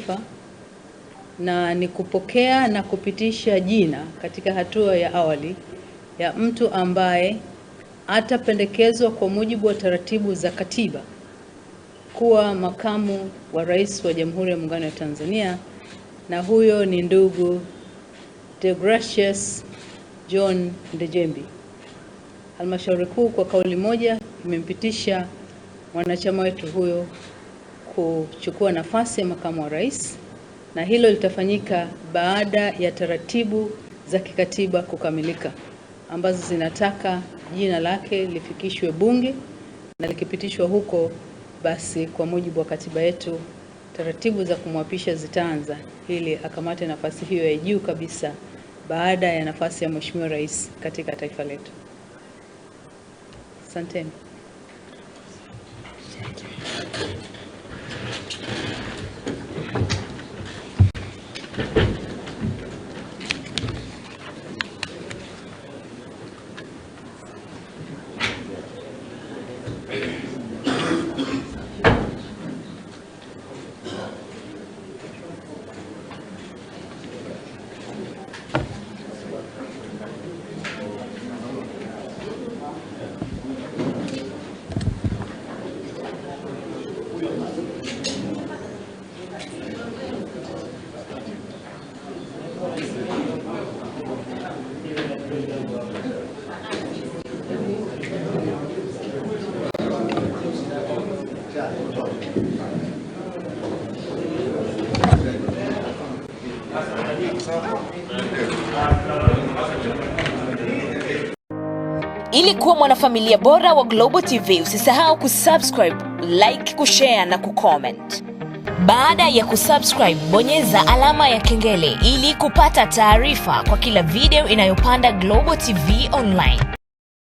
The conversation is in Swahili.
Taifa, na ni kupokea na kupitisha jina katika hatua ya awali ya mtu ambaye atapendekezwa kwa mujibu wa taratibu za katiba kuwa makamu wa rais wa Jamhuri ya Muungano wa Tanzania, na huyo ni ndugu Deogratius John Ndejembi. Halmashauri Kuu kwa kauli moja imempitisha mwanachama wetu huyo kuchukua nafasi ya makamu wa rais, na hilo litafanyika baada ya taratibu za kikatiba kukamilika ambazo zinataka jina lake lifikishwe Bunge, na likipitishwa huko, basi kwa mujibu wa katiba yetu taratibu za kumwapisha zitaanza ili akamate nafasi hiyo ya juu kabisa baada ya nafasi ya Mheshimiwa Rais katika taifa letu. Asanteni. Ili kuwa mwanafamilia bora wa Global TV, usisahau kusubscribe, like, kushare na kucomment. Baada ya kusubscribe, bonyeza alama ya kengele ili kupata taarifa kwa kila video inayopanda Global TV Online.